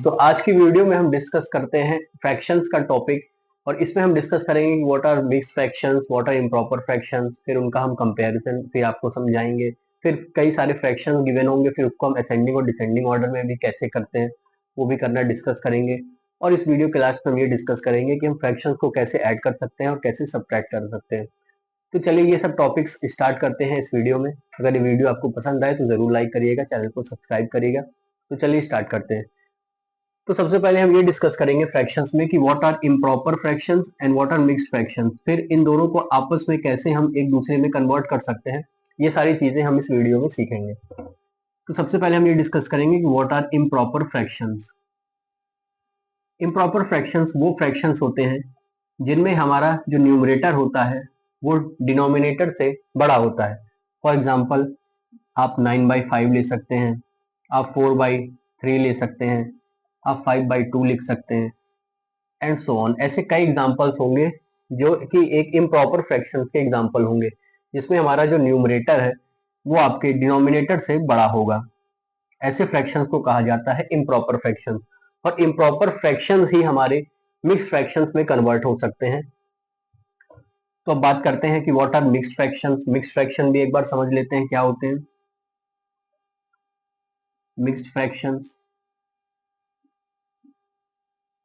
तो आज की वीडियो में हम डिस्कस करते हैं फ्रैक्शंस का टॉपिक। और इसमें हम डिस्कस करेंगे what are mixed fractions, what are improper fractions, फिर उनका हम कंपैरिजन फिर आपको समझाएंगे। फिर कई सारे फ्रैक्शंस गिवन होंगे, फिर उसको हम असेंडिंग और डिसेंडिंग ऑर्डर में भी कैसे करते हैं वो भी करना डिस्कस करेंगे। और इस वीडियो के लास्ट में हम ये डिस्कस करेंगे कि हम फ्रैक्शंस को कैसे ऐड कर सकते हैं और कैसे सब्ट्रैक्ट कर सकते हैं। तो चलिए ये सब टॉपिक्स स्टार्ट करते हैं इस वीडियो में। अगर ये वीडियो आपको पसंद आए तो जरूर लाइक करिएगा, चैनल को सब्सक्राइब करिएगा। तो चलिए स्टार्ट करते हैं। तो सबसे पहले हम ये डिस्कस करेंगे फ्रैक्शंस में कि what are improper fractions and what are mixed fractions. फिर इन दोनों को आपस में कैसे हम एक दूसरे में कन्वर्ट कर सकते हैं, ये सारी चीजें हम इस वीडियो में सीखेंगे। तो सबसे पहले हम ये डिस्कस करेंगे कि what are improper fractions. Improper fractions वो फ्रैक्शंस होते हैं जिनमें हमारा जो न्यूमरेटर होता है वो डिनोमिनेटर से बड़ा होता है। फॉर एग्जाम्पल आप 9/5 ले सकते हैं, आप 4/3 ले सकते हैं, आप 5/2 लिख सकते हैं एंड सो ऑन। ऐसे कई एग्जांपल्स होंगे जो कि एक इम्प्रॉपर फ्रैक्शंस के एग्जांपल होंगे जिसमें हमारा जो न्यूमरेटर है वो आपके डिनोमिनेटर से बड़ा होगा। ऐसे फ्रैक्शंस को कहा जाता है इम्प्रॉपर फ्रैक्शंस। और इम्प्रॉपर फ्रैक्शंस ही हमारे मिक्स्ड फ्रैक्शंस में कन्वर्ट हो सकते हैं। तो अब बात करते हैं कि what are mixed fractions. Mixed fraction भी एक बार समझ लेते हैं क्या होते हैं। मिक्स्ड फ्रैक्शंस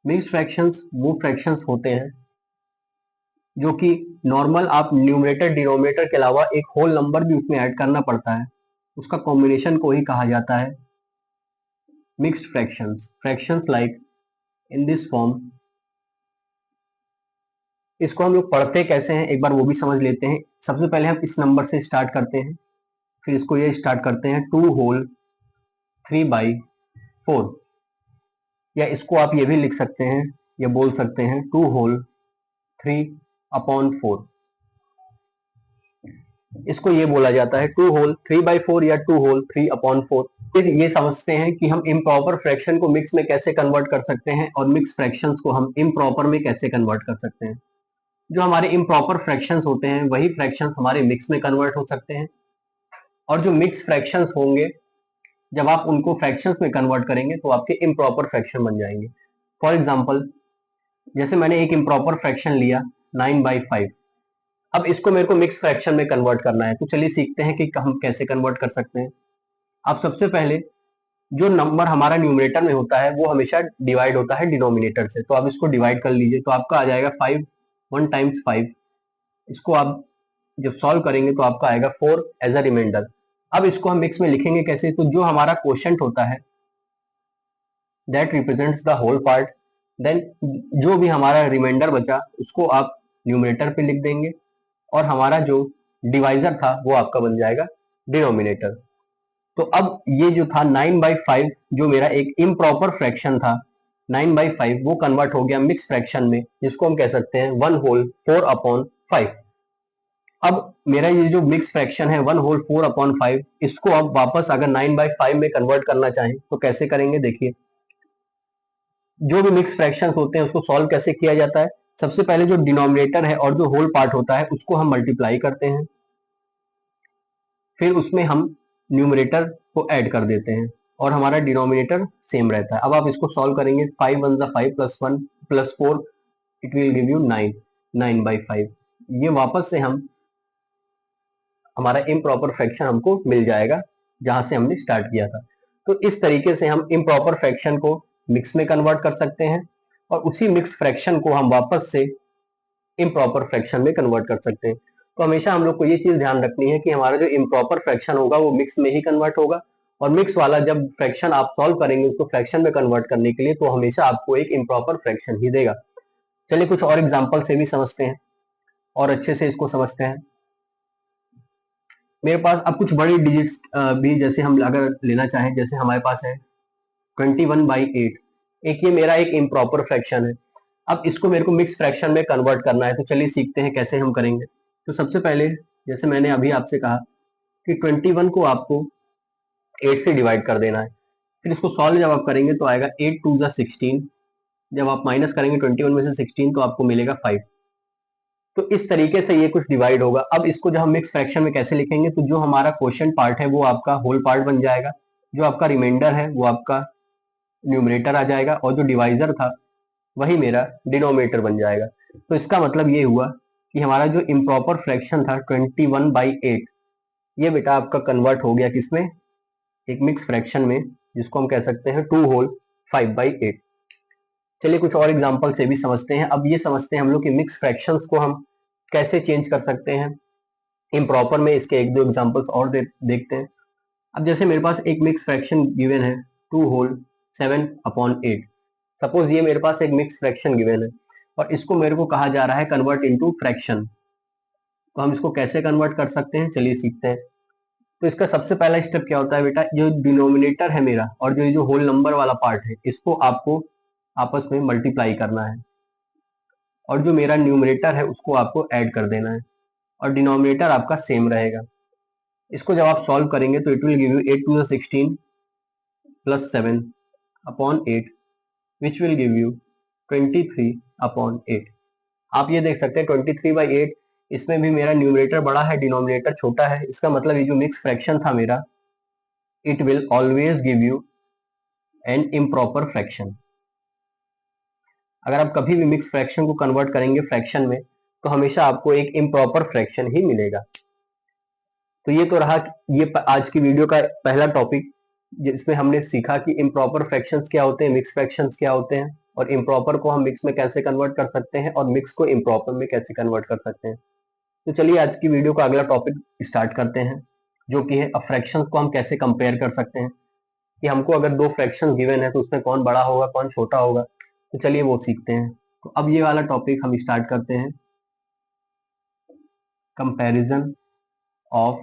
मिक्स्ड फ्रैक्शंस वो फ्रैक्शंस होते हैं जो कि नॉर्मल आप न्यूमरेटर डिनोमिनेटर के अलावा एक होल नंबर भी उसमें ऐड करना पड़ता है, उसका कॉम्बिनेशन को ही कहा जाता है mixed fractions. Fractions like in this form. इसको हम लोग पढ़ते कैसे हैं एक बार वो भी समझ लेते हैं। सबसे पहले हम इस नंबर से स्टार्ट करते हैं, फिर इसको ये स्टार्ट करते हैं 2 होल 3/4, या इसको आप ये भी लिख सकते हैं, या बोल सकते हैं 2 होल 3/4। इसको ये बोला जाता है 2 होल 3/4 या 2 होल 3/4। ये समझते हैं कि हम इम्प्रॉपर फ्रैक्शन को मिक्स में कैसे कन्वर्ट कर सकते हैं और मिक्स फ्रैक्शंस को हम इम्प्रॉपर में कैसे कन्वर्ट कर सकते हैं। जो हमारे इम्प्रॉपर फ्रैक्शंस होते हैं वही फ्रैक्शंस हमारे मिक्स में कन्वर्ट हो सकते हैं, और जो मिक्स फ्रैक्शंस होंगे जब आप उनको फ्रैक्शंस में कन्वर्ट करेंगे तो आपके इम्प्रॉपर फ्रैक्शन बन जाएंगे। फॉर एग्जाम्पल जैसे मैंने एक इम्प्रॉपर फ्रैक्शन लिया 9/5। अब इसको मेरे को मिक्स फ्रैक्शन में कन्वर्ट करना है, तो चलिए सीखते हैं कि हम कैसे कन्वर्ट कर सकते हैं। अब सबसे पहले जो नंबर हमारा न्यूमरेटर में होता है वो हमेशा डिवाइड होता है डिनोमिनेटर से, तो आप इसको डिवाइड कर लीजिए तो आपका आ जाएगा 5 1 टाइम्स 5। इसको आप जब सॉल्व करेंगे तो आपका आएगा 4 एज अ रिमाइंडर। अब इसको हम मिक्स में लिखेंगे कैसे, तो जो हमारा क्वोशंट होता है that represents the whole part, then जो भी हमारा रिमाइंडर बचा उसको आप न्यूमरेटर पे लिख देंगे, और हमारा जो डिवाइजर था वो आपका बन जाएगा डिनोमिनेटर। तो अब ये जो था 9/5 जो मेरा एक इम्प्रॉपर फ्रैक्शन था 9/5, वो कन्वर्ट हो गया मिक्स फ्रैक्शन में, जिसको हम कह सकते हैं 1 होल 4/5। अब मेरा ये जो मिक्स फ्रैक्शन है 1 होल 4/5, इसको अब वापस अगर 9/5 में कन्वर्ट करना चाहें तो कैसे करेंगे। देखिए जो भी मिक्स फ्रैक्शंस होते हैं उसको सॉल्व कैसे किया जाता है। सबसे पहले जो डिनोमिनेटर है और जो होल पार्ट होता है उसको हम मल्टीप्लाई करते हैं, फिर उसमें हम न्यूमरेटर को ऐड कर देते हैं और हमारा डिनोमिनेटर सेम रहता है। अब आप इसको सॉल्व करेंगे 5 1 5 plus 1 plus 4 it will give you 9 9/5। ये वापस से हम हमारा इम्प्रॉपर फ्रैक्शन हमको मिल जाएगा जहां से हमने स्टार्ट किया था। तो इस तरीके से हम इम्प्रॉपर फ्रैक्शन को मिक्स में कन्वर्ट कर सकते हैं और उसी मिक्स फ्रैक्शन को हम वापस से इम्प्रॉपर फ्रैक्शन में कन्वर्ट कर सकते हैं। तो हमेशा हम लोग को ये चीज ध्यान रखनी है कि हमारा जो इम्प्रॉपर फ्रैक्शन होगा वो मिक्स में ही कन्वर्ट होगा, और मिक्स वाला जब फ्रैक्शन आप सॉल्व करेंगे उसको फ्रैक्शन में कन्वर्ट करने के लिए तो हमेशा आपको एक इम्प्रॉपर फ्रैक्शन ही देगा। चलिए कुछ और एग्जाम्पल से भी समझते हैं और अच्छे से इसको समझते हैं। मेरे पास अब कुछ बड़ी डिजिट्स भी जैसे हम अगर लेना चाहें, जैसे हमारे पास है 21/8, एक ये मेरा एक इम्प्रॉपर फ्रैक्शन है। अब इसको मेरे को मिक्स फ्रैक्शन में कन्वर्ट करना है, तो चलिए सीखते हैं कैसे हम करेंगे। तो सबसे पहले जैसे मैंने अभी आपसे कहा कि 21 को आपको 8 से डिवाइड कर देना है, फिर इसको सॉल्व जब आप करेंगे तो आएगा 8 2 16। जब आप माइनस करेंगे 21 में से 16 तो आपको मिलेगा 5। तो इस तरीके से ये कुछ डिवाइड होगा। अब इसको जब हम मिक्स फ्रैक्शन में कैसे लिखेंगे, तो जो हमारा क्वोशिएंट पार्ट है वो आपका होल पार्ट बन जाएगा, जो आपका रिमाइंडर है वो आपका न्यूमरेटर आ जाएगा और जो डिवाइजर था वही मेरा डिनोमिनेटर बन जाएगा। तो इसका मतलब ये हुआ कि हमारा जो इम्प्रॉपर फ्रैक्शन था 21/8, ये बेटा आपका कन्वर्ट हो गया किसमें, एक मिक्स फ्रैक्शन में, जिसको हम कह सकते हैं 2 होल 5/8। चलिए कुछ और एग्जांपल से भी समझते हैं। अब ये समझते हैं हम लोग कि मिक्स फ्रैक्शंस को हम कैसे चेंज कर सकते हैं इम्प्रॉपर में। इसके एक दो एग्जांपल्स और देखते हैं। अब जैसे मेरे पास एक मिक्स फ्रैक्शन गिवन है 2 होल 7/8। सपोज ये मेरे पास एक मिक्स फ्रैक्शन गिवन है और इसको मेरे को कहा जा रहा है कन्वर्ट इनटू फ्रैक्शन। तो हम इसको कैसे कन्वर्ट कर सकते हैं, चलिए सीखते हैं। तो इसका सबसे पहला स्टेप क्या होता है बेटा, जो डिनोमिनेटर है मेरा और जो होल नंबर वाला पार्ट है, इसको आपको आपस में मल्टीप्लाई करना है और जो मेरा न्यूमरेटर है उसको आपको ऐड कर देना है और डिनोमिनेटर आपका सेम रहेगा। इसको जब आप सॉल्व करेंगे तो it will give you 8 to the 16 plus 7/8 which will give you 23/8। आप ये देख सकते हैं 23/8, इसमें भी मेरा न्यूमरेटर बड़ा है, डिनोमिनेटर छोटा है। इसका मतलब ये जो मिक्स फ्रैक्शन था मेरा, it will always give you an improper fraction. अगर आप कभी भी मिक्स फ्रैक्शन को कन्वर्ट करेंगे फ्रैक्शन में तो हमेशा आपको एक इम्प्रॉपर फ्रैक्शन ही मिलेगा। तो ये तो रहा ये आज की वीडियो का पहला टॉपिक, जिसमें हमने सीखा कि इम्प्रॉपर फ्रैक्शंस क्या होते हैं, मिक्स फ्रैक्शंस क्या होते हैं और इम्प्रॉपर को हम मिक्स में कैसे कन्वर्ट कर सकते हैं और मिक्स को इम्प्रॉपर में कैसे कन्वर्ट कर सकते हैं। तो चलिए आज की वीडियो का अगला टॉपिक स्टार्ट करते हैं, जो कि है फ्रैक्शंस को हम कैसे कंपेयर कर सकते हैं कि हमको अगर दो फ्रैक्शंस गिवन है तो उसमें कौन बड़ा होगा कौन छोटा होगा। तो चलिए वो सीखते हैं। तो अब ये वाला टॉपिक हम स्टार्ट करते हैं, कंपैरिजन ऑफ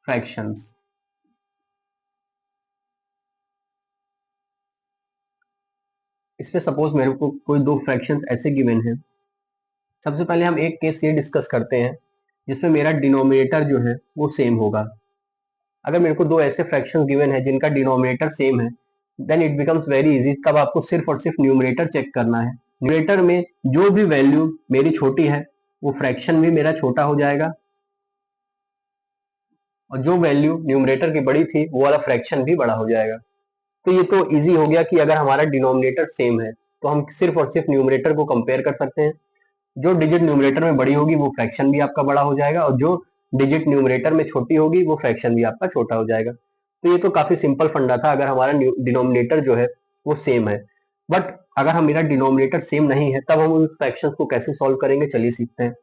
फ्रैक्शंस। इसमें सपोज मेरे को कोई दो फ्रैक्शंस ऐसे गिवन है। सबसे पहले हम एक केस ये डिस्कस करते हैं जिसमें मेरा डिनोमिनेटर जो है वो सेम होगा। अगर मेरे को दो ऐसे फ्रैक्शंस गिवन है जिनका डिनोमिनेटर सेम है, then it becomes very easy. तब आपको सिर्फ और सिर्फ न्यूमरेटर चेक करना है। न्यूमरेटर में जो भी वैल्यू मेरी छोटी है वो फ्रैक्शन भी मेरा छोटा हो जाएगा और जो वैल्यू न्यूमरेटर की बड़ी थी वो वाला फ्रैक्शन भी बड़ा हो जाएगा। तो ये तो इजी हो गया कि अगर हमारा डिनोमिनेटर सेम है तो हम सिर्फ और सिर्फ न्यूमरेटर को कंपेयर कर सकते हैं। जो डिजिट न्यूमरेटर में बड़ी होगी वो फ्रैक्शन भी आपका बड़ा हो जाएगा और जो डिजिट न्यूमरेटर में छोटी होगी वो फ्रैक्शन भी आपका छोटा हो जाएगा। तो ये तो काफी सिंपल फंडा था अगर हमारा डिनोमिनेटर जो है वो सेम है। बट अगर हम मेरा डिनोमिनेटर सेम नहीं है तब हम उन फ्रैक्शंस को कैसे सॉल्व करेंगे, चलिए सीखते हैं।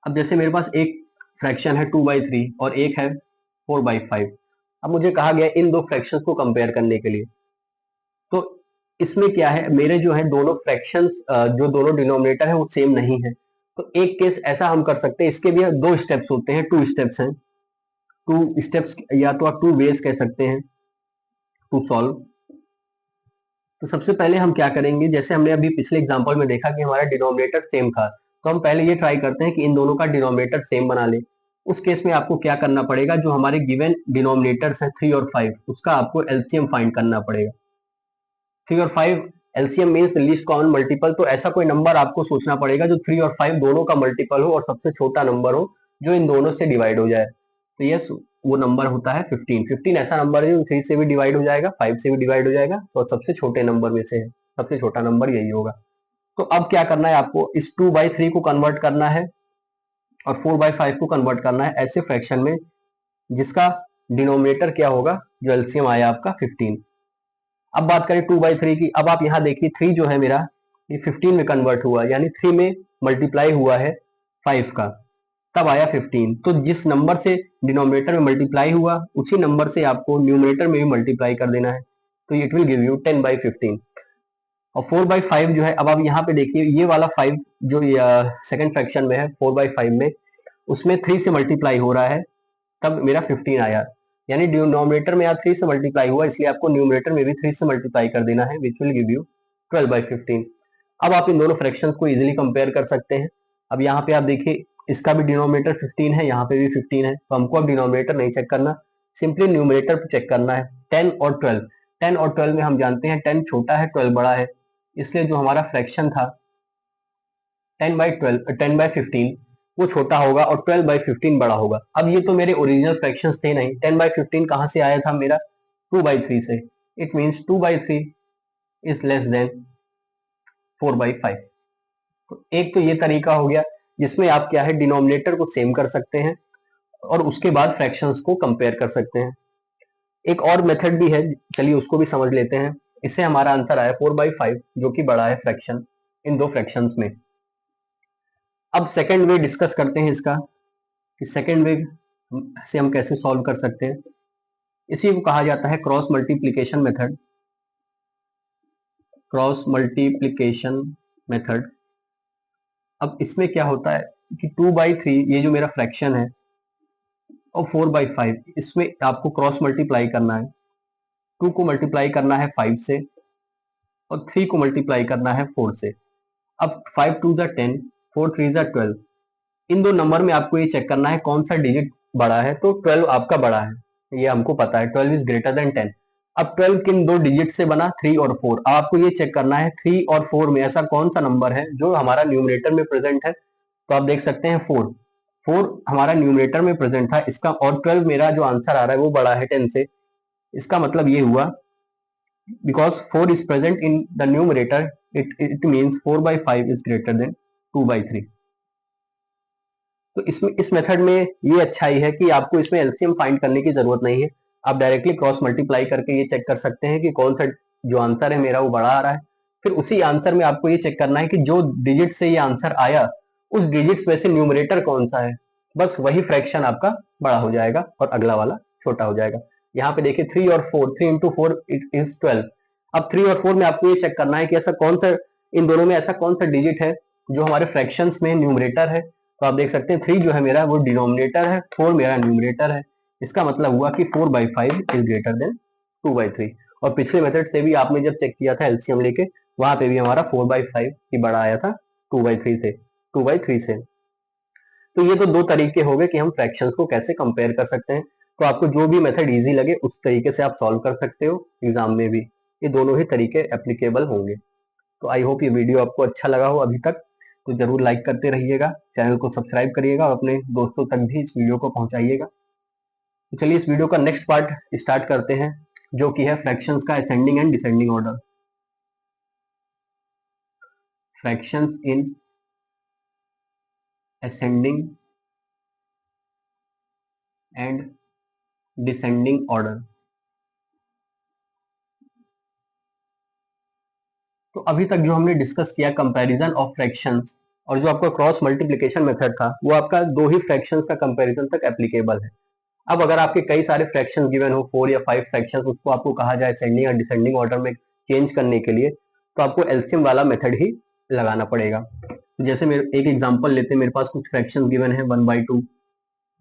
अब जैसे मेरे पास एक फ्रैक्शन है 2/3 और एक है 4/5। अब मुझे कहा गया इन दो फ्रैक्शंस को कंपेयर करने के लिए। तो इसमें क्या है, मेरे जो है दोनों फ्रैक्शंस जो दोनों डिनोमिनेटर है वो सेम नहीं है। तो एक केस ऐसा हम कर सकते हैं, इसके भी दो स्टेप्स होते हैं, 2 स्टेप्स हैं। 2 स्टेप्स या तो आप 2 वेज कह सकते हैं टू सॉल्व। तो सबसे पहले हम क्या करेंगे, जैसे हमने अभी पिछले एग्जांपल में देखा कि हमारा डिनोमिनेटर सेम था, तो हम पहले ये ट्राई करते हैं कि इन दोनों का डिनोमिनेटर सेम बना ले। उस केस में आपको क्या करना पड़ेगा, जो हमारे गिवन डिनोमिनेटर्स हैं 3 और 5, उसका आपको एलसीएम फाइंड करना पड़ेगा। 3 और 5 LCM means least common multiple. तो ऐसा कोई नंबर आपको सोचना पड़ेगा जो 3 और 5 दोनों का मल्टीपल हो और सबसे छोटा नंबर हो जो इन दोनों से डिवाइड हो जाए। तो यस, वो नंबर होता है 15। 15 ऐसा नंबर है जो 3 से भी डिवाइड हो जाएगा, 5 से भी डिवाइड हो जाएगा और सबसे छोटे नंबर में से है, सबसे छोटा नंबर यही होगा। तो अब क्या करना है, आपको इस 2/3 को कन्वर्ट करना है और 4/5 को कन्वर्ट करना है ऐसे फ्रैक्शन में जिसका डिनोमिनेटर क्या होगा, जो एलसीएम आया आपका 15। अब बात करें 2/3 की। अब आप यहाँ देखिए 3 जो है मेरा ये 15 में कन्वर्ट हुआ, यानी 3 में मल्टीप्लाई हुआ है 5 का, तब आया 15। तो जिस नंबर से डिनोमिनेटर में मल्टीप्लाई हुआ उसी नंबर से आपको न्यूमरेटर में भी मल्टीप्लाई कर देना है। तो इट विल गिव यू 10/15। और 4/5 जो है, अब आप यहाँ पे देखिए ये वाला 5 जो सेकंड फ्रैक्शन में है 4/5 में, उसमें 3 से मल्टीप्लाई हो रहा है, तब मेरा 15 आया। यानी डिनोमिनेटर में यहाँ 3 से मल्टीप्लाई हुआ, इसलिए आपको न्यूमरेटर में भी 3 से मल्टीप्लाई कर देना है, विच विल गिव यू 12/15। अब आप इन दोनों फ्रैक्शंस को इजीली कंपेयर कर सकते हैं। अब यहाँ पे आप देखिए इसका भी डिनोमिनेटर 15 है, यहाँ पे भी 15 है, तो हमको अब डिनोमिनेटर नहीं चेक करना, सिंपली न्यूमरेटर पे चेक करना है। 10 और 12, 10 और 12 में हम जानते हैं 10 छोटा है 12 बड़ा है, इसलिए जो हमारा फ्रैक्शन था 10/15 वो छोटा होगा और 12/15 बड़ा होगा। अब ये तो मेरे ओरिजिनल फ्रैक्शंस थे नहीं, 10/15 कहाँ से आया था, मेरा 2/3 से। It means 2/3 is less than 4/5। तो एक तो ये तरीका हो गया जिसमें आप क्या है डिनोमिनेटर को सेम कर सकते हैं और उसके बाद फ्रैक्शंस को कंपेयर कर सकते हैं। एक और मेथड भी है, चलिए उसको भी समझ लेते हैं। इससे हमारा आंसर आया 4/5 जो कि बड़ा है फ्रैक्शन इन दो फ्रैक्शंस में। अब सेकंड वे डिस्कस करते हैं इसका कि सेकंड वे से हम कैसे सॉल्व कर सकते हैं। इसी को कहा जाता है cross multiplication method. Cross multiplication method. अब इसमें क्या होता है कि 2/3 ये जो मेरा फ्रैक्शन है और 4/5 इसमें आपको क्रॉस मल्टीप्लाई करना है। 2 को मल्टीप्लाई करना है 5 से और 3 को मल्टीप्लाई करना है 4 से। अब 5 2 जा 10, 4 3 जा 12। इन दो नंबर में आपको ये चेक करना है कौन सा डिजिट बड़ा है, तो 12 आपका बड़ा है, ये हमको पता है 12 इज ग्रेटर देन 10। अब 12 किन दो डिजिट से बना, 3 और 4। अब आपको ये चेक करना है 3 और 4 में ऐसा कौन सा नंबर है जो हमारा न्यूमरेटर में प्रेजेंट है। तो आप देख सकते हैं 4 हमारा न्यूमरेटर में प्रेजेंट था इसका, और 12 मेरा जो आंसर आ रहा है वो बड़ा है 10 से। इसका मतलब ये हुआ because 4 is present in the numerator, it means 4/5 is greater than 2/3। तो इसमें इस मेथड में ये अच्छाई है कि आपको इसमें एलसीएम फाइंड करने की जरूरत नहीं है। आप डायरेक्टली क्रॉस मल्टीप्लाई करके ये चेक कर सकते हैं कि कौन सा जो आंसर है मेरा वो बड़ा आ रहा है। फिर उसी आंसर में आपको ये चेक करना है कि जो डिजिट से ये आंसर आया उस डिजिट्स में से न्यूमरेटर कौन सा है, बस वही फ्रैक्शन आपका बड़ा हो जाएगा और अगला वाला छोटा हो जाएगा। यहाँ पे देखिए 3 और 4, 3 into 4 इट इज 12। अब 3 और 4 में आपको ये चेक करना है कि ऐसा कौन सा इन दोनों में ऐसा कौन सा डिजिट है जो हमारे फ्रैक्शंस में न्यूमरेटर है। तो आप देख सकते हैं 3 जो है मेरा वो डिनोमिनेटर है, 4 मेरा न्यूमरेटर है। इसका मतलब हुआ कि 4/5 इज ग्रेटर देन 2/3। और पिछले मेथड से भी आपने जब चेक किया था एलसीएम लेके, वहां पे भी हमारा 4/5 ही बड़ा आया था 2/3 से। तो ये तो दो तरीके हो गए कि हम फ्रैक्शंस को कैसे कंपेयर कर सकते हैं। तो आपको जो भी मेथड इजी लगे उस तरीके से आप सॉल्व कर सकते हो एग्जाम में भी, ये दोनों ही तरीके एप्लीकेबल होंगे। तो आई होप ये वीडियो आपको अच्छा लगा हो अभी तक, तो जरूर लाइक करते रहिएगा, चैनल को सब्सक्राइब करिएगा और अपने दोस्तों तक भी इस वीडियो को पहुंचाइएगा। तो चलिए इस वीडियो का नेक्स्ट पार्ट स्टार्ट करते हैं जो कि है फ्रैक्शंस का ascending and descending order. Fractions in ascending and descending order. तो अभी तक जो हमने डिस्कस किया कंपैरिजन ऑफ फ्रैक्शंस, और जो आपका क्रॉस मल्टीप्लिकेशन मेथड था वो आपका दो ही फ्रैक्शंस का कंपैरिजन तक एप्लीकेबल है। अब अगर आपके कई सारे फ्रैक्शंस गिवन हो, 4 या 5 फ्रैक्शंस, उसको आपको कहा जाए असेंडिंग और डिसेंडिंग ऑर्डर में चेंज करने के लिए, तो आपको एलसीएम वाला मेथड ही लगाना पड़ेगा। जैसे मेरे एक एग्जांपल लेते हैं, मेरे पास कुछ फ्रैक्शंस गिवन है 1/2,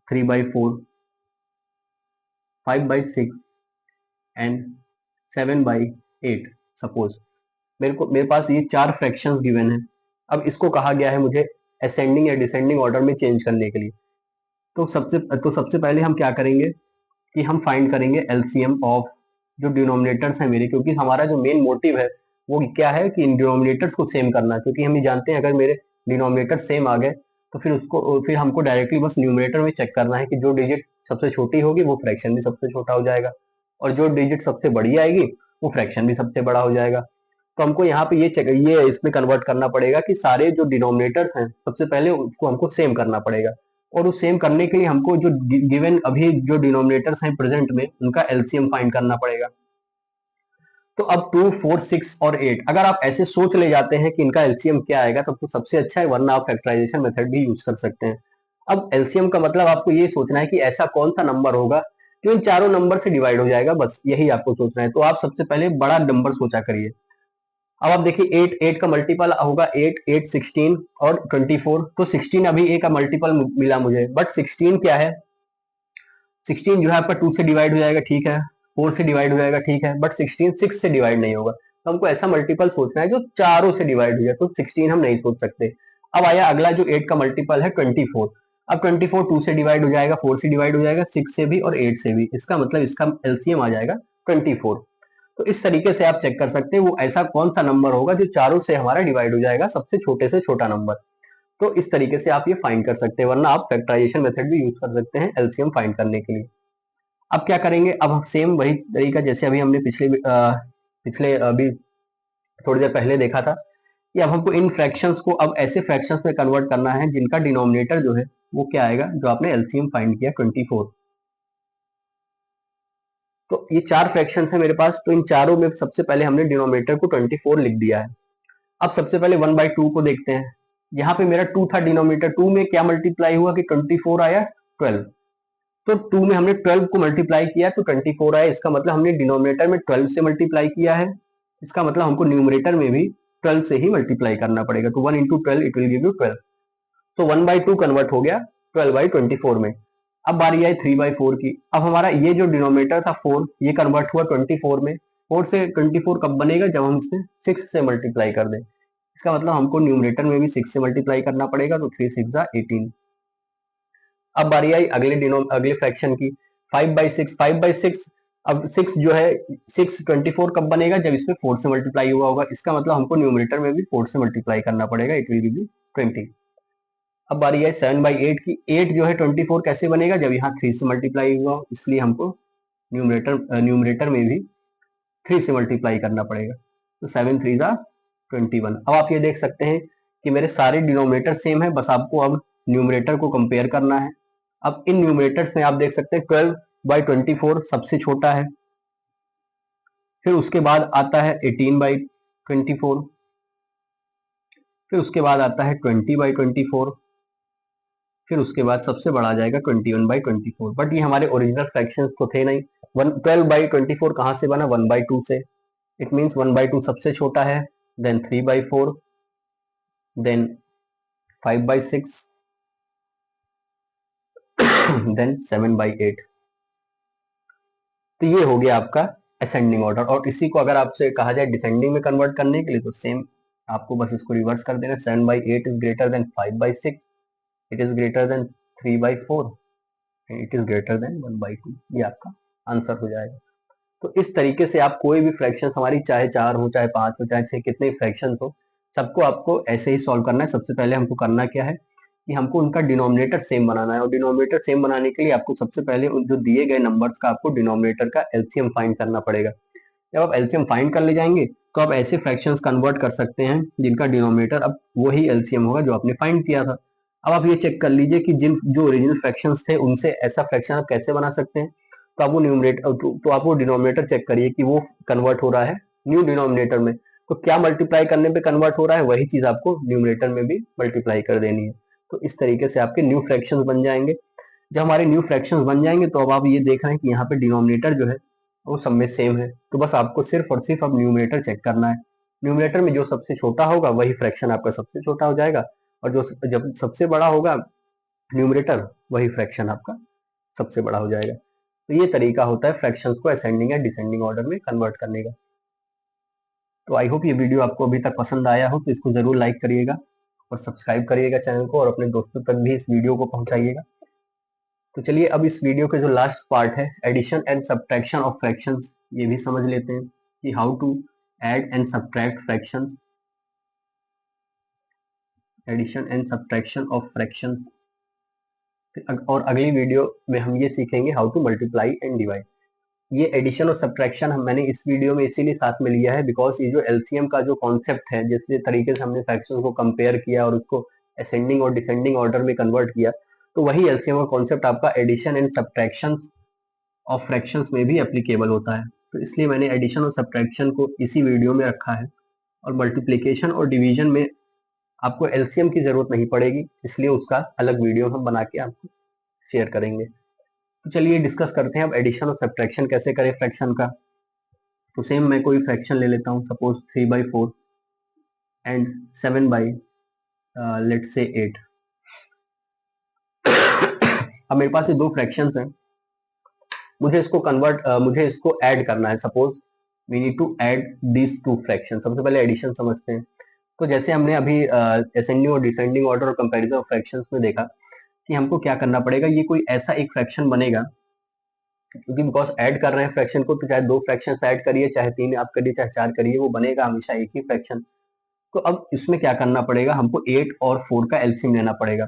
3/4, 5/6 एंड 7/8। सपोज मेरे पास ये 4 फ्रैक्शंस गिवन है। अब इसको कहा गया है मुझे असेंडिंग या डिसेंडिंग ऑर्डर में चेंज करने के लिए। तो सबसे पहले हम क्या करेंगे कि हम फाइंड करेंगे एलसीएम ऑफ जो डिनोमिनेटर्स हैं मेरे, क्योंकि हमारा जो मेन मोटिव है वो क्या है कि इन डिनोमिनेटर्स को सेम करना, क्योंकि हम ये जानते हैं अगर मेरे डिनोमिनेटर सेम आ गए तो फिर हमको डायरेक्टली बस न्यूमरेटर में चेक करना है कि जो डिजिट सबसे छोटी होगी वो फ्रैक्शन भी सबसे छोटा हो जाएगा, और जो डिजिट सबसे बड़ी आएगी वो फ्रैक्शन भी सबसे बड़ा हो जाएगा। तो हमको यहाँ पे ये इसमें कन्वर्ट करना पड़ेगा कि सारे जो डिनोमिनेटर्स हैं सबसे पहले उसको हमको सेम करना पड़ेगा, और उस सेम करने के लिए हमको जो गिवन अभी जो डिनोमिनेटर्स हैं प्रेजेंट में उनका एलसीएम फाइंड करना पड़ेगा। तो अब 2, 4, 6 और 8 अगर आप ऐसे सोच ले जाते हैं कि इनका एलसीएम क्या आएगा तब तो सबसे अच्छा है, वरना आप फैक्टराइजेशन मेथड भी यूज कर सकते हैं। अब एलसीएम का मतलब आपको ये सोचना है कि ऐसा कौन सा नंबर होगा जो इन चारों नंबर से डिवाइड हो जाएगा, बस यही आपको सोचना है। तो आप सबसे पहले बड़ा नंबर सोचा करिए। अब आप देखिए 8 का मल्टीपल होगा 8, 8, 16 और 24। तो 16 अभी ए का मल्टीपल मिला मुझे, बट 16 क्या है, 16 जो है आपका 2 से डिवाइड हो जाएगा, ठीक है, 4 से डिवाइड हो जाएगा, ठीक है, बट 16 6 से डिवाइड नहीं होगा। तो हमको ऐसा मल्टीपल सोचना है जो चारों से डिवाइड हो जाए, तो 16 हम नहीं सोच सकते। अब आया अगला जो 8 का मल्टीपल है 24। अब 24 2 से डिवाइड हो जाएगा, 4 से डिवाइड हो जाएगा, 6 से भी और 8 से भी। इसका मतलब इसका एलसीएम आ जाएगा 24। तो इस तरीके से आप चेक कर सकते हैं वो ऐसा कौन सा नंबर होगा जो चारों से हमारा डिवाइड हो जाएगा, सबसे छोटे से छोटा नंबर। तो इस तरीके से आप ये फाइंड कर सकते हैं, वरना आप फैक्टराइजेशन मेथड भी यूज कर सकते हैं एलसीएम फाइंड करने के लिए। अब क्या करेंगे, अब हम सेम वही तरीका जैसे अभी हमने पिछले अभी थोड़ी देर पहले देखा था कि अब हमको इन फ्रैक्शंस को अब ऐसे फ्रैक्शंस में कन्वर्ट करना है जिनका डिनोमिनेटर जो है वो क्या आएगा, जो आपने एलसीएम फाइंड किया 24। तो ये 4 फ्रैक्शंस है मेरे पास, तो इन चारों में सबसे पहले हमने डिनोमिनेटर को 24 लिख दिया है। अब सबसे पहले 1/2 को देखते हैं। यहाँ पे मेरा 2 था, डिनोमिनेटर 2 में क्या मल्टीप्लाई हुआ कि 24 आया 12। तो 2 में हमने 12 को मल्टीप्लाई किया तो 24 आया, इसका मतलब हमने डिनोमिनेटर में 12 से मल्टीप्लाई किया है, इसका मतलब हमको न्यूमरेटर में भी 12 से ही मल्टीप्लाई करना पड़ेगा। तो 1 into 12 it will give you 12। तो 1/2 कन्वर्ट हो गया 12/24 में। अब बारी आई 3/4 की। अब हमारा ये जो डिनोमिनेटर था 4, ये कन्वर्ट हुआ 24 में। 4 से 24 कब बनेगा, जब हम इसे 6 से मल्टीप्लाई कर दें। इसका मतलब हमको न्यूमरेटर में भी 6 से मल्टीप्लाई करना पड़ेगा, तो 3 6 18। अब बारी आई अगले फ्रैक्शन की 5/6। 5/6, अब 6 जो है 6 24 कब बनेगा, जब इसमें 4 से मल्टीप्लाई हुआ होगा। इसका मतलब हमको न्यूमरेटर में भी 4 से मल्टीप्लाई करना पड़ेगा, इट विल गिव यू 20। अब बारी है 7/8 की। 8 जो है 24 कैसे बनेगा, जब यहाँ 3 से मल्टीप्लाई हुआ, इसलिए हमको न्यूमरेटर में भी 3 से मल्टीप्लाई करना पड़ेगा। तो 7 3 21। अब आप ये देख सकते हैं कि मेरे सारे डिनोमिनेटर सेम है, बस आपको अब न्यूमरेटर को कंपेयर करना है। अब इन न्यूमरेटर्स में आप देख सकते हैं 12/24 सबसे छोटा है, फिर उसके बाद आता है 18/24, फिर उसके बाद आता है 20/24, फिर उसके बाद सबसे बड़ा आ जाएगा 21/24। बट ये हमारे ओरिजिनल फ्रैक्शंस तो थे नहीं। 12/24 कहाँ से बना, 1/2 से। इट मीन्स 1/2 सबसे छोटा है, देन 3/4, देन 5/6, देन 7/8। तो ये हो गया आपका असेंडिंग ऑर्डर। और इसी को अगर आपसे कहा जाए डिसेंडिंग में कन्वर्ट करने के लिए, तो सेम आपको बस इसको रिवर्स कर देना। 7/8 is greater than 5/6, it is greater than 3/4, it is greater than 1/2। ये आपका आंसर हो जाएगा। तो इस तरीके से आप कोई भी फ्रैक्शन हमारी, चाहे 4 हो, चाहे 5 हो, चाहे 6, कितने फ्रैक्शन हो, सबको आपको ऐसे ही सॉल्व करना है। सबसे पहले हमको करना क्या है कि हमको उनका डिनोमिनेटर सेम बनाना है। और डिनोमिनेटर सेम बनाने के लिए आपको सबसे पहले उन जो दिए गए नंबर्स का आपको डिनोमिनेटर का एलसीएम फाइंड करना पड़ेगा। जब आप एलसीएम फाइंड कर ले जाएंगे तो आप ऐसे फ्रैक्शंस कन्वर्ट कर सकते हैं जिनका डिनोमिनेटर अब वही एलसीएम होगा जो आपने फाइंड किया था। अब आप ये चेक कर लीजिए कि जिन जो ओरिजिनल फ्रैक्शंस थे उनसे ऐसा फ्रैक्शन आप कैसे बना सकते हैं। तो आप वो तो आप वो डिनोमिनेटर चेक करिए कि वो कन्वर्ट हो रहा है न्यू डिनोमिनेटर में। तो क्या मल्टीप्लाई करने पे कन्वर्ट हो रहा है, वही चीज आपको न्यूमरेटर में भी मल्टीप्लाई कर देनी है। तो इस तरीके से आपके न्यू फ्रैक्शंस बन जाएंगे। जब हमारे न्यू फ्रैक्शंस बन जाएंगे तो अब आप ये देख रहे हैं कि यहाँ पे डिनोमिनेटर जो है वो सब में सेम है। तो बस आपको सिर्फ और सिर्फ अब न्यूमरेटर चेक करना है। न्यूमरेटर में जो सबसे छोटा होगा वही फ्रैक्शन आपका सबसे छोटा हो जाएगा, और जो जब सबसे बड़ा होगा न्यूमरेटर, वही फ्रैक्शन आपका सबसे बड़ा हो जाएगा। तो ये तरीका होता है फ्रैक्शंस को असेंडिंग या डिसेंडिंग ऑर्डर में कन्वर्ट करने का। तो आई होप ये वीडियो आपको अभी तक पसंद आया हो, तो इसको जरूर लाइक करिएगा और सब्सक्राइब करिएगा चैनल को, और अपने दोस्तों तक भी इस वीडियो को पहुंचाइएगा। तो चलिए अब इस वीडियो के जो लास्ट पार्ट है, addition and subtraction of fractions, ये भी समझ लेते हैं कि how to add and subtract fractions, addition and subtraction of fractions. और अगली वीडियो में हम ये सीखेंगे how to multiply and divide. ये एडिशन और सब्ट्रैक्शन मैंने इस वीडियो में इसीलिए साथ में लिया है बिकॉज ये जो एलसीएम का जो कॉन्सेप्ट है, जिस तरीके से हमने फ्रैक्शंस को कंपेयर किया और उसको असेंडिंग और डिसेंडिंग ऑर्डर में कन्वर्ट किया, तो वही एलसीएम का कॉन्सेप्ट आपका addition and subtraction of fractions में भी एप्लीकेबल होता है। तो इसलिए मैंने एडिशन और सब्ट्रैक्शन को इसी वीडियो में रखा है। और मल्टीप्लिकेशन और डिवीजन में आपको एलसीएम की जरूरत नहीं पड़ेगी, इसलिए उसका अलग वीडियो हम बना के आपको शेयर करेंगे। तो चलिए डिस्कस करते हैं अब एडिशन और सब्ट्रैक्शन कैसे करें फ्रैक्शन का। तो सेम मैं कोई फ्रैक्शन ले लेता हूँ, सपोज 3/4 एंड 7 लेट्स से 8। अब मेरे पास ये दो फ्रैक्शंस हैं, मुझे इसको ऐड करना है। Suppose we need to add this two fraction. सबसे पहले एडिशन समझते हैं। तो जैसे हमने अभी असेंडिंग और डिसेंडिंग ऑर्डर और कंपैरिजन ऑफ फ्रैक्शंस में देखा कि हमको क्या करना पड़ेगा, ये कोई ऐसा एक फ्रैक्शन बनेगा, क्योंकि बिकॉज ऐड कर रहे हैं फ्रैक्शन को, तो चाहे 2 फ्रैक्शन ऐड करिए, चाहे 3 आप करिए, चाहे 4 करिए, वो बनेगा हमेशा एक ही फ्रैक्शन। तो अब इसमें क्या करना पड़ेगा, हमको 8 और 4 का एलसीएम लेना पड़ेगा।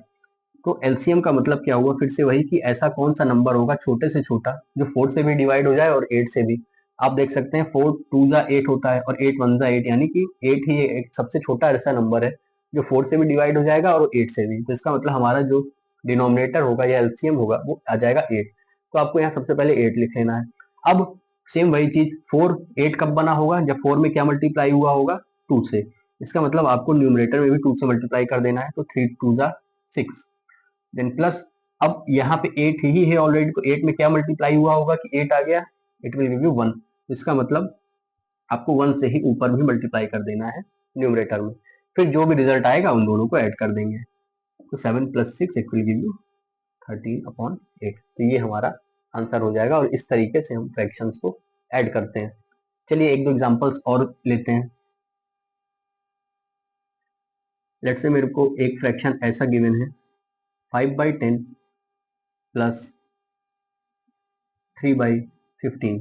तो एलसीएम का मतलब क्या हुआ, फिर से वही कि ऐसा कौन सा नंबर होगा छोटे से छोटा जो 4 से भी डिवाइड हो जाए और 8 से भी। आप देख सकते हैं 4 2 जा 8 होता है और 8 1 जा 8, यानी कि 8 ही एक सबसे छोटा ऐसा नंबर है जो 4 से भी डिवाइड हो जाएगा और 8 से भी। तो इसका मतलब हमारा जो डिनोमिनेटर होगा या एलसीएम होगा वो आ जाएगा 8। तो आपको यहाँ सबसे पहले 8 लिख लेना है। अब सेम वही चीज 4 8 कब बना होगा, जब 4 में क्या मल्टीप्लाई हुआ होगा, 2 से। इसका मतलब आपको न्यूमरेटर में भी 2 से मल्टीप्लाई कर देना है, तो 3 2 जा 6, देन प्लस। अब यहाँ पे 8 ही है ऑलरेडी, तो 8 में क्या मल्टीप्लाई हुआ होगा कि 8 आ गया, इट विल गिव यू 1। इसका मतलब आपको 1 से ही ऊपर भी मल्टीप्लाई कर देना है न्यूमरेटर में, फिर जो भी रिजल्ट आएगा उन दोनों को ऐड कर देंगे। तो 7 + 6 इट विल गिव यू 13/8। तो ये हमारा आंसर हो जाएगा, और इस तरीके से हम फ्रैक्शंस को ऐड करते हैं। चलिए एक दो एग्जांपल्स और लेते हैं। लेट्स से मेरे को एक फ्रैक्शन ऐसा गिवन है 5/10 प्लस 3/15।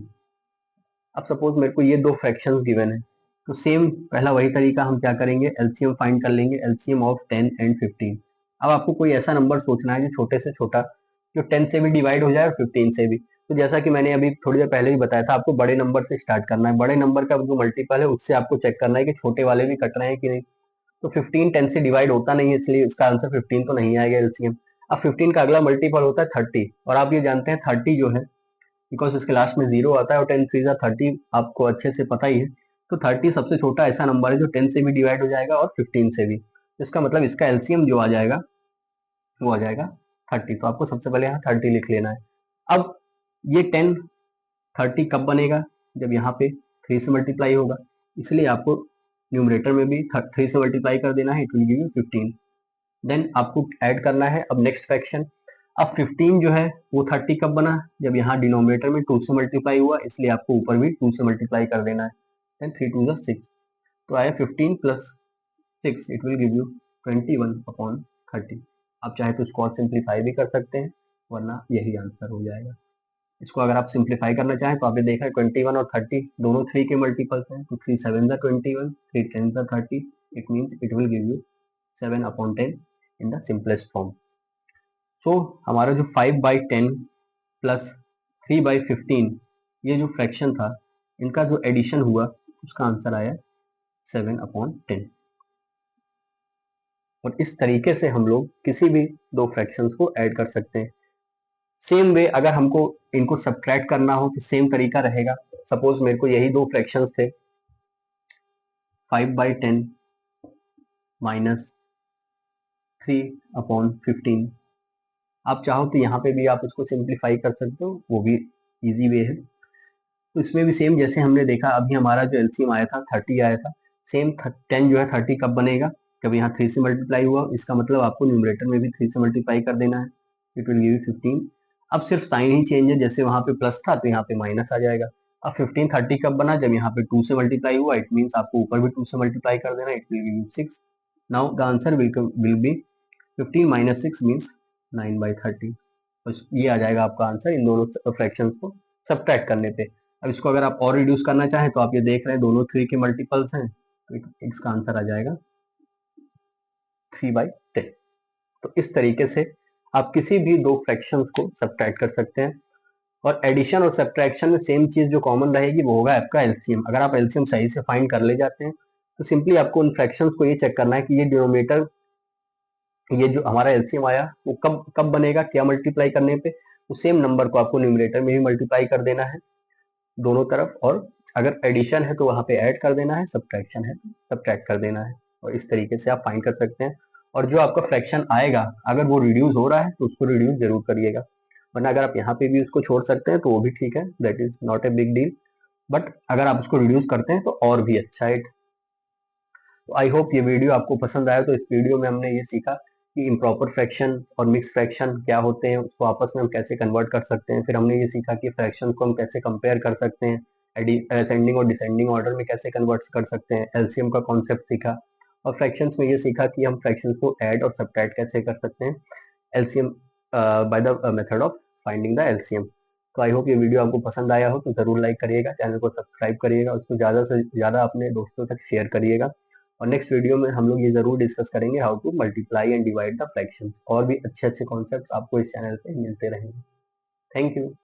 अब सपोज मेरे को ये दो फ्रैक्शंस गिवन है, तो सेम पहला वही तरीका, हम क्या करेंगे, एलसीएम फाइंड कर लेंगे, एलसीएम ऑफ 10 एंड 15। अब आपको कोई ऐसा नंबर सोचना है जो छोटे से छोटा, जो 10 से भी डिवाइड हो जाए और 15 से भी। तो जैसा कि मैंने अभी थोड़ी देर पहले ही बताया था, आपको बड़े नंबर से स्टार्ट करना है। बड़े नंबर का जो मल्टीपल है उससे आपको चेक करना है कि छोटे वाले भी कट रहे हैं कि नहीं। तो 15 10 से डिवाइड होता नहीं है, इसलिए इसका आंसर 15 तो नहीं आएगा एलसीएम। अब 15 का अगला मल्टीपल होता है 30, और आप ये जानते हैं 30 जो है, बिकॉज इसके लास्ट में 0 आता है और 10 3 30 आपको अच्छे से पता ही है। तो 30 सबसे छोटा ऐसा नंबर है जो 10 से भी डिवाइड हो जाएगा और 15 से भी। इसका मतलब इसका एलसीएम जो आ जाएगा वो आ जाएगा 30। तो आपको सबसे पहले यहाँ 30 लिख लेना है। अब ये 10 30 कब बनेगा, जब यहाँ पे 3 से मल्टीप्लाई होगा, इसलिए आपको न्यूमरेटर में भी 3 से मल्टीप्लाई कर देना है, it will give you 15। Then आपको ऐड करना है अब नेक्स्ट फ्रैक्शन। अब 15 जो है वो 30 कब बना, जब यहाँ डिनोमिनेटर में 2 से मल्टीप्लाई हुआ, इसलिए आपको ऊपर भी 2 से मल्टीप्लाई कर देना है। देन 3 2 जा 6, तो आया 15 + 6 इट विल गिव यू 21/30। आप चाहे तो इसको और सिंप्लीफाई भी कर सकते हैं, वरना यही आंसर हो जाएगा। इसको अगर आप सिंप्लीफाई करना चाहें तो आपने देखा है 21 और 30 दोनों 3 के मल्टीपल्स हैं, तो 3 7 जा 21, 3 10 जा 30, it means it will give you 7/10 in the simplest form. तो हमारा जो 5/10 प्लस 3/15 ये जो फ्रैक्शन था, इनका जो एडिशन हुआ उसका आंसर आया 7/10। और इस तरीके से हम लोग किसी भी दो फ्रैक्शंस को ऐड कर सकते हैं। सेम वे अगर हमको इनको सब्ट्रैक्ट करना हो तो सेम तरीका रहेगा। सपोज मेरे को यही दो फ्रैक्शंस थे 5/10 माइनस 3/15। आप चाहो तो यहाँ पे भी आप उसको सिंप्लीफाई कर सकते हो, वो भी इजी वे है। तो इसमें भी सेम जैसे हमने देखा, अभी हमारा जो एलसीएम आया था 30 आया था। सेम 10 जो है 30 कब बनेगा, जब यहाँ 3 से मल्टीप्लाई हुआ, इसका मतलब आपको न्यूमरेटर में भी 3 से मल्टीप्लाई कर देना है, इट विल गिव यू 15। अब सिर्फ साइन ही चेंज है, जैसे वहां पे प्लस था तो यहाँ पे माइनस आ जाएगा। अब 15 30 कब बना, जब यहाँ पे 2 से मल्टीप्लाई हुआ, इट मीन्स आपको ऊपर भी 2 से मल्टीप्लाई कर देना, it will give you 6। Now the answer will be 15 - 6 means 9/30। तो ये आ जाएगा आपका आंसर इन दोनों फ्रैक्शंस को सब्ट्रैक्ट करने पे। अब इसको अगर आप और रिड्यूस करना चाहें तो आप ये देख रहे हैं दोनों 3 के मल्टीपल्स हैं, तो इसका आंसर आ जाएगा 3/10। तो इस तरीके से आप किसी भी दो फ्रैक्शंस को सब्ट्रैक्ट कर सकते हैं। और एडिशन और सब्ट्रैक्शन में सेम चीज जो कॉमन रहेगी वो होगा आपका एलसीएम। अगर आप एलसीएम सही से फाइंड कर ले जाते हैं तो सिंपली आपको उन फ्रैक्शंस को ये चेक करना है कि ये डिनोमिनेटर, ये जो हमारा एलसीएम आया वो कब कब बनेगा, क्या मल्टीप्लाई करने पे, तो सेम नंबर को आपको न्यूमरेटर में भी मल्टीप्लाई कर देना है दोनों तरफ, और अगर एडिशन है तो वहां पे ऐड कर देना है, सब्ट्रैक्शन है तो सब्ट्रैक्ट कर देना है। और इस तरीके से आप फाइंड कर सकते हैं। और जो आपका फ्रैक्शन आएगा अगर वो रिड्यूस हो रहा है तो उसको रिड्यूस जरूर करिएगा, वरना अगर आप यहाँ पे भी उसको छोड़ सकते हैं तो वो भी ठीक है, that is not a big deal. But अगर आप उसको रिड्यूस करते हैं तो और भी अच्छा है। तो आई होप ये वीडियो आपको पसंद आया। तो इस वीडियो में हमने ये सीखा कि इम्प्रॉपर फ्रैक्शन और मिक्स फ्रैक्शन क्या होते हैं, उसको आपस में हम कैसे कन्वर्ट कर सकते हैं। फिर हमने ये सीखा कि फ्रैक्शन को हम कैसे कंपेयर कर सकते हैं, असेंडिंग और डिसेंडिंग ऑर्डर में कैसे कन्वर्ट कर सकते हैं, एलसीएम का कॉन्सेप्ट सीखा। और फ्रैक्शंस में ये सीखा कि हम फ्रैक्शंस को ऐड और सब्ट्रैक्ट कैसे कर सकते हैं LCM by the method of finding the LCM. तो आई होप ये वीडियो आपको पसंद आया हो, तो जरूर लाइक करिएगा, चैनल को सब्सक्राइब करिएगा, उसको ज़्यादा से ज़्यादा अपने दोस्तों तक शेयर करिएगा। और नेक्स्ट वीडियो में हम लोग ये जरूर डिस्कस करेंगे how to multiply and divide the fractions. और भी अच्छे अच्छे कॉन्सेप्ट्स आपको इस चैनल पे मिलते रहेंगे। Thank you.